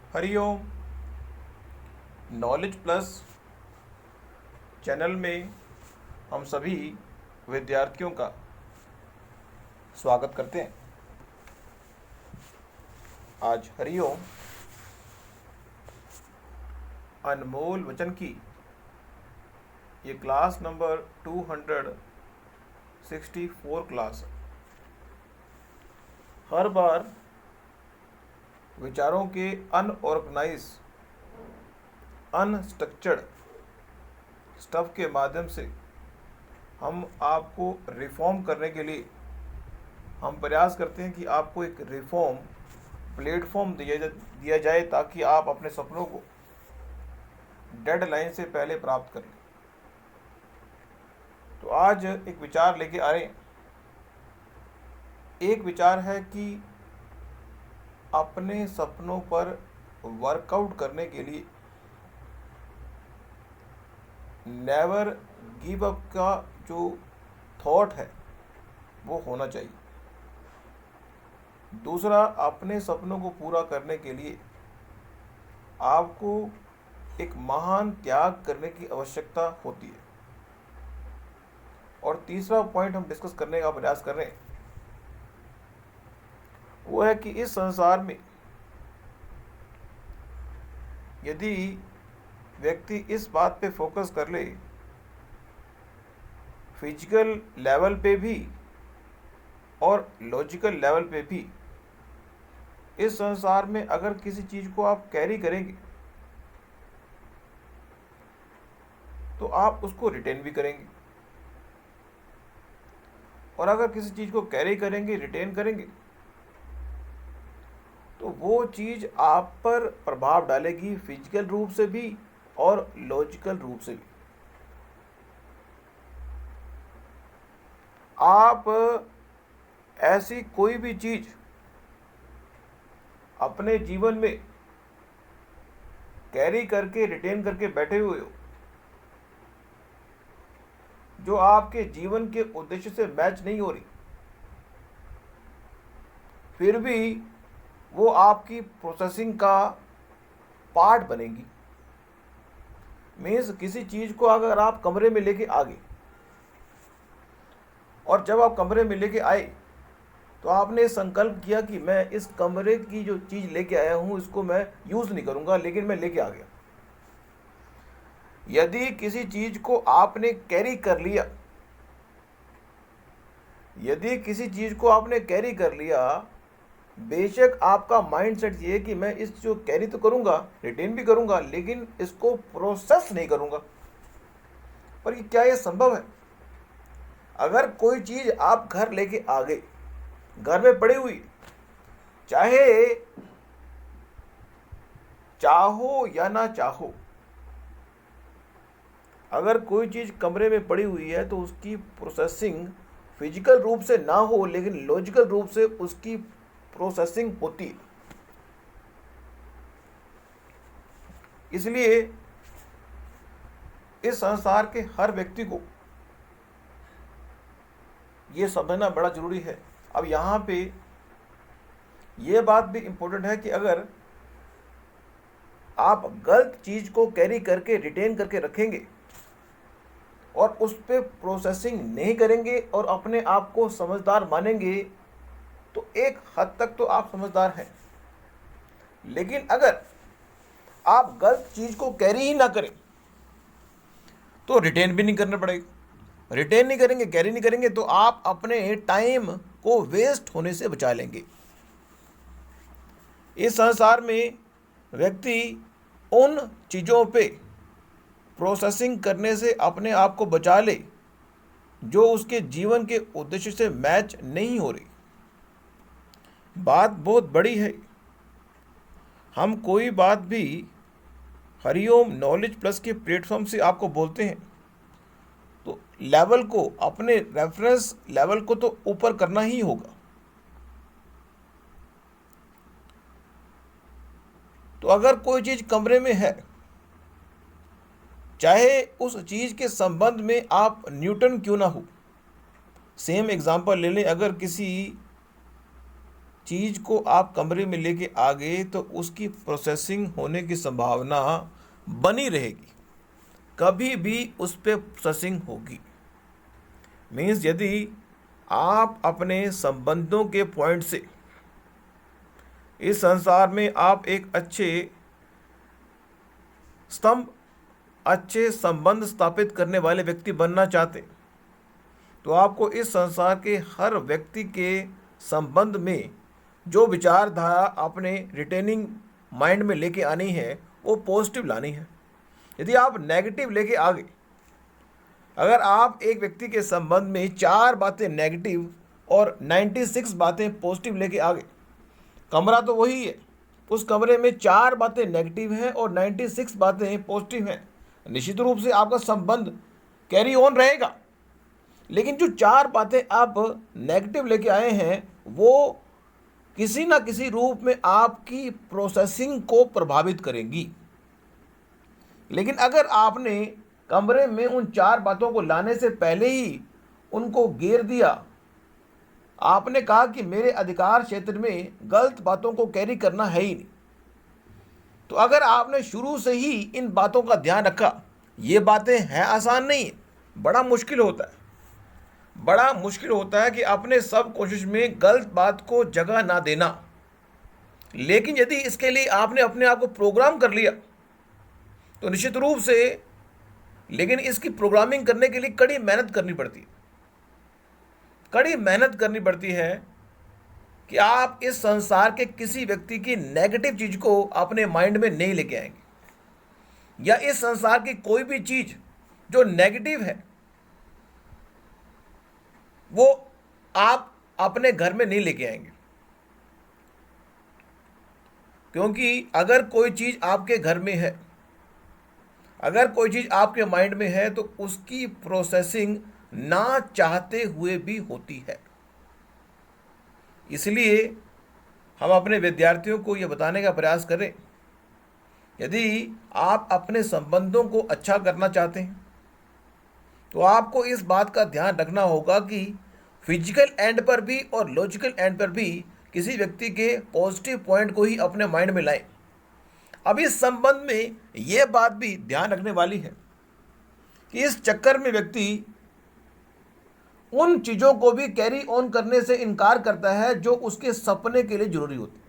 Hariom. Knowledge plus channel में हम सभी विद्यार्थियों का स्वागत करते हैं। आज हरिओम अनमोल वचन की ये क्लास नंबर 264 क्लास है। हर बार विचारों के अनऑर्गेनाइज अनस्ट्रक्चर्ड स्टफ के माध्यम से हम आपको रिफॉर्म करने के लिए हम प्रयास करते हैं कि आपको एक रिफॉर्म प्लेटफॉर्म दिया जाए ताकि आप अपने सपनों को डेडलाइन से पहले प्राप्त करें। तो आज एक विचार लेके आ रहे हैं। एक विचार है कि अपने सपनों पर वर्कआउट करने के लिए नेवर गिव अप का जो थॉट है वो होना चाहिए। दूसरा, अपने सपनों को पूरा करने के लिए आपको एक महान त्याग करने की आवश्यकता होती है। और तीसरा पॉइंट हम डिस्कस करने का प्रयास कर रहे हैं वो है कि इस संसार में यदि व्यक्ति इस बात पे फोकस कर ले, फिजिकल लेवल पे भी और लॉजिकल लेवल पे भी, इस संसार में अगर किसी चीज़ को आप कैरी करेंगे तो आप उसको रिटेन भी करेंगे, और अगर किसी चीज़ को कैरी करेंगे, रिटेन करेंगे, तो वो चीज़ आप पर प्रभाव डालेगी फिजिकल रूप से भी और लॉजिकल रूप से भी। आप ऐसी कोई भी चीज़ अपने जीवन में कैरी करके रिटेन करके बैठे हुए हो जो आपके जीवन के उद्देश्य से मैच नहीं हो रही, फिर भी वो आपकी प्रोसेसिंग का पार्ट बनेगी। मीन्स किसी चीज़ को अगर आप कमरे में लेके आ गए और जब आप कमरे में लेके आए तो आपने संकल्प किया कि मैं इस कमरे की जो चीज़ लेके आया हूँ इसको मैं यूज़ नहीं करूँगा, लेकिन मैं लेके आ गया। यदि किसी चीज़ को आपने कैरी कर लिया, यदि किसी चीज़ को आपने कैरी कर लिया, बेशक आपका माइंडसेट ये है कि मैं इस जो कैरी तो करूँगा, रिटेन भी करूँगा, लेकिन इसको प्रोसेस नहीं करूँगा। पर ये क्या ये संभव है? अगर कोई चीज़ आप घर लेके आ गए, घर में पड़ी हुई, चाहे चाहो या ना चाहो, अगर कोई चीज़ कमरे में पड़ी हुई है तो उसकी प्रोसेसिंग फिजिकल रूप से ना हो लेकिन लॉजिकल रूप से उसकी प्रोसेसिंग होती है। इसलिए इस संसार के हर व्यक्ति को ये समझना बड़ा जरूरी है। अब यहाँ पे ये बात भी इम्पोर्टेंट है कि अगर आप गलत चीज़ को कैरी करके रिटेन करके रखेंगे और उस पर प्रोसेसिंग नहीं करेंगे और अपने आप को समझदार मानेंगे तो एक हद तक तो आप समझदार हैं। लेकिन अगर आप गलत चीज़ को कैरी ही ना करें तो रिटेन भी नहीं करना पड़ेगा। रिटेन नहीं करेंगे, कैरी नहीं करेंगे तो आप अपने टाइम को वेस्ट होने से बचा लेंगे। इस संसार में व्यक्ति उन चीज़ों पे प्रोसेसिंग करने से अपने आप को बचा ले जो उसके जीवन के उद्देश्य से मैच नहीं हो रही। बात बहुत बड़ी है। हम कोई बात भी हरिओम नॉलेज प्लस के प्लेटफॉर्म से आपको बोलते हैं तो लेवल को, अपने रेफरेंस लेवल को तो ऊपर करना ही होगा। तो अगर कोई चीज़ कमरे में है, चाहे उस चीज़ के संबंध में आप न्यूटन क्यों ना हो, सेम एग्जांपल ले लें, अगर किसी चीज़ को आप कमरे में लेके आ गए तो उसकी प्रोसेसिंग होने की संभावना बनी रहेगी, कभी भी उस पर प्रोसेसिंग होगी। मीन्स यदि आप अपने संबंधों के पॉइंट से इस संसार में आप एक अच्छे संबंध स्थापित करने वाले व्यक्ति बनना चाहते, तो आपको इस संसार के हर व्यक्ति के संबंध में जो विचारधारा आपने रिटेनिंग माइंड में लेके आनी है वो पॉजिटिव लानी है। यदि आप नेगेटिव लेके आ गए, अगर आप एक व्यक्ति के संबंध में 4 बातें नेगेटिव और 96 बातें पॉजिटिव लेके आ गए, कमरा तो वही है, उस कमरे में 4 बातें नेगेटिव हैं और 96 बातें पॉजिटिव हैं, निश्चित रूप से आपका संबंध कैरी ऑन रहेगा। लेकिन जो 4 बातें आप नेगेटिव लेके आए हैं वो किसी ना किसी रूप में आपकी प्रोसेसिंग को प्रभावित करेंगी। लेकिन अगर आपने कमरे में उन 4 बातों को लाने से पहले ही उनको घेर दिया, आपने कहा कि मेरे अधिकार क्षेत्र में गलत बातों को कैरी करना है ही नहीं, तो अगर आपने शुरू से ही इन बातों का ध्यान रखा, ये बातें हैं आसान नहीं है, बड़ा मुश्किल होता है कि अपने सब कोशिश में गलत बात को जगह ना देना। लेकिन यदि इसके लिए आपने अपने आप को प्रोग्राम कर लिया तो निश्चित रूप से, लेकिन इसकी प्रोग्रामिंग करने के लिए कड़ी मेहनत करनी पड़ती है कि आप इस संसार के किसी व्यक्ति की नेगेटिव चीज को अपने माइंड में नहीं लेके आएंगे, या इस संसार की कोई भी चीज जो नेगेटिव है वो आप अपने घर में नहीं लेके आएंगे। क्योंकि अगर कोई चीज आपके घर में है, अगर कोई चीज आपके माइंड में है तो उसकी प्रोसेसिंग ना चाहते हुए भी होती है। इसलिए हम अपने विद्यार्थियों को यह बताने का प्रयास करें, यदि आप अपने संबंधों को अच्छा करना चाहते हैं तो आपको इस बात का ध्यान रखना होगा कि फिजिकल एंड पर भी और लॉजिकल एंड पर भी किसी व्यक्ति के पॉजिटिव पॉइंट को ही अपने माइंड में लाएं। अब इस संबंध में यह बात भी ध्यान रखने वाली है कि इस चक्कर में व्यक्ति उन चीज़ों को भी कैरी ऑन करने से इनकार करता है जो उसके सपने के लिए जरूरी होती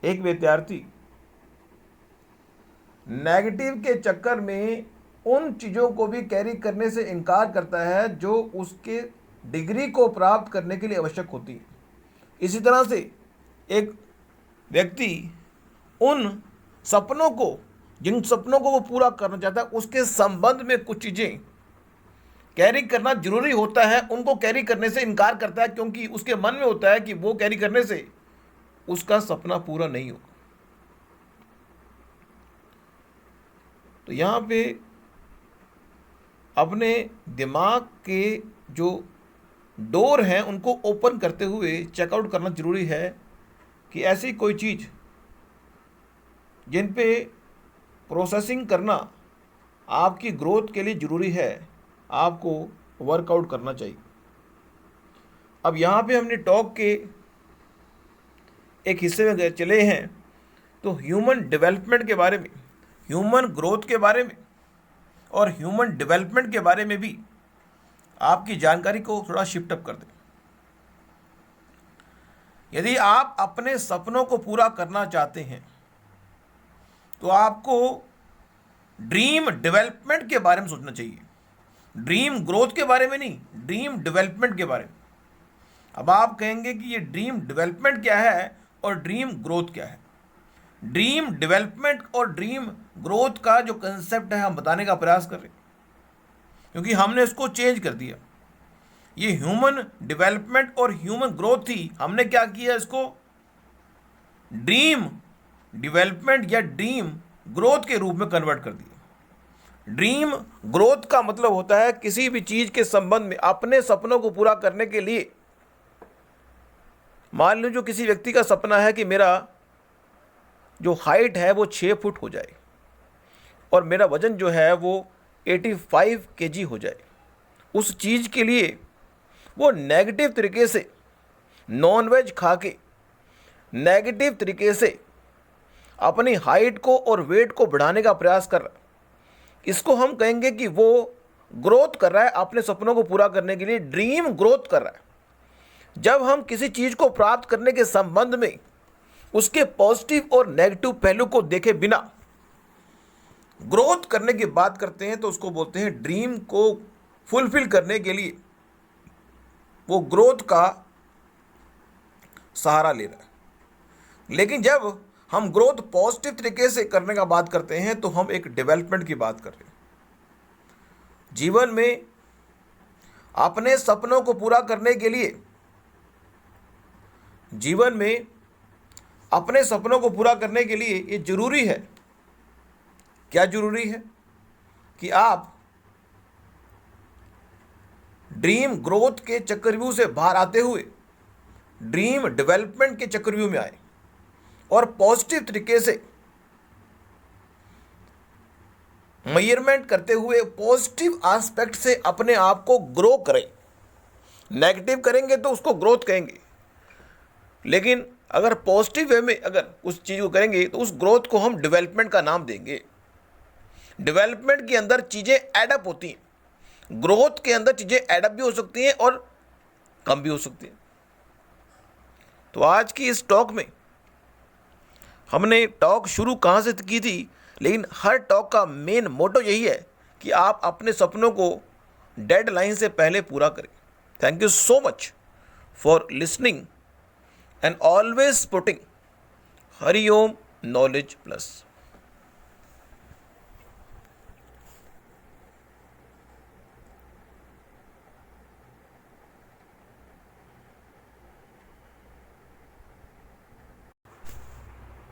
है। एक विद्यार्थी नेगेटिव के चक्कर में उन चीज़ों को भी कैरी करने से इनकार करता है जो उसके डिग्री को प्राप्त करने के लिए आवश्यक होती है। इसी तरह से एक व्यक्ति उन सपनों को, जिन सपनों को वो पूरा करना चाहता है, उसके संबंध में कुछ चीज़ें कैरी करना जरूरी होता है, उनको कैरी करने से इनकार करता है क्योंकि उसके मन में होता है कि वो कैरी करने से उसका सपना पूरा नहीं होगा। तो यहाँ पे अपने दिमाग के जो डोर हैं उनको ओपन करते हुए चेकआउट करना जरूरी है कि ऐसी कोई चीज़ जिन पे प्रोसेसिंग करना आपकी ग्रोथ के लिए ज़रूरी है, आपको वर्कआउट करना चाहिए। अब यहाँ पे हमने टॉक के एक हिस्से में चले हैं तो ह्यूमन डेवलपमेंट के बारे में, ह्यूमन ग्रोथ के बारे में और ह्यूमन डेवलपमेंट के बारे में भी आपकी जानकारी को थोड़ा शिफ्ट अप कर दें। यदि आप अपने सपनों को पूरा करना चाहते हैं तो आपको ड्रीम डेवलपमेंट के बारे में सोचना चाहिए, ड्रीम ग्रोथ के बारे में नहीं, ड्रीम डेवलपमेंट के बारे में। अब आप कहेंगे कि ये ड्रीम डेवलपमेंट क्या है और ड्रीम ग्रोथ क्या है। ड्रीम डेवलपमेंट और ड्रीम ग्रोथ का जो कंसेप्ट है हम बताने का प्रयास कर रहे हैं, क्योंकि हमने इसको चेंज कर दिया। ये ह्यूमन डेवलपमेंट और ह्यूमन ग्रोथ थी, हमने क्या किया, इसको ड्रीम डेवलपमेंट या ड्रीम ग्रोथ के रूप में कन्वर्ट कर दिया। ड्रीम ग्रोथ का मतलब होता है किसी भी चीज के संबंध में अपने सपनों को पूरा करने के लिए, मान लो जो किसी व्यक्ति का सपना है कि मेरा जो हाइट है वो 6 फुट हो जाए और मेरा वजन जो है वो 85 केजी हो जाए। उस चीज़ के लिए वो नेगेटिव तरीके से नॉनवेज खा के नेगेटिव तरीके से अपनी हाइट को और वेट को बढ़ाने का प्रयास कर रहा है, इसको हम कहेंगे कि वो ग्रोथ कर रहा है, अपने सपनों को पूरा करने के लिए ड्रीम ग्रोथ कर रहा है। जब हम किसी चीज़ को प्राप्त करने के संबंध में उसके पॉजिटिव और नेगेटिव पहलू को देखे बिना ग्रोथ करने की बात करते हैं तो उसको बोलते हैं ड्रीम को फुलफिल करने के लिए वो ग्रोथ का सहारा ले रहा है। लेकिन जब हम ग्रोथ पॉजिटिव तरीके से करने का बात करते हैं तो हम एक डेवलपमेंट की बात कर रहे हैं। जीवन में अपने सपनों को पूरा करने के लिए, जीवन में अपने सपनों को पूरा करने के लिए ये जरूरी है, क्या जरूरी है कि आप ड्रीम ग्रोथ के चक्रव्यूह से बाहर आते हुए ड्रीम डेवलपमेंट के चक्रव्यूह में आए और पॉजिटिव तरीके से मेजरमेंट करते हुए पॉजिटिव एस्पेक्ट से अपने आप को ग्रो करें। नेगेटिव करेंगे तो उसको ग्रोथ कहेंगे, लेकिन अगर पॉजिटिव वे में अगर उस चीज़ को करेंगे तो उस ग्रोथ को हम डेवलपमेंट का नाम देंगे। डेवलपमेंट के अंदर चीज़ें एडअप होती हैं, ग्रोथ के अंदर चीज़ें एडअप भी हो सकती हैं और कम भी हो सकती हैं। तो आज की इस टॉक में हमने टॉक शुरू कहाँ से की थी, लेकिन हर टॉक का मेन मोटो यही है कि आप अपने सपनों को डेडलाइन से पहले पूरा करें। Thank you so much for listening and always putting Hariom knowledge plus.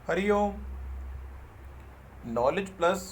Hariom knowledge plus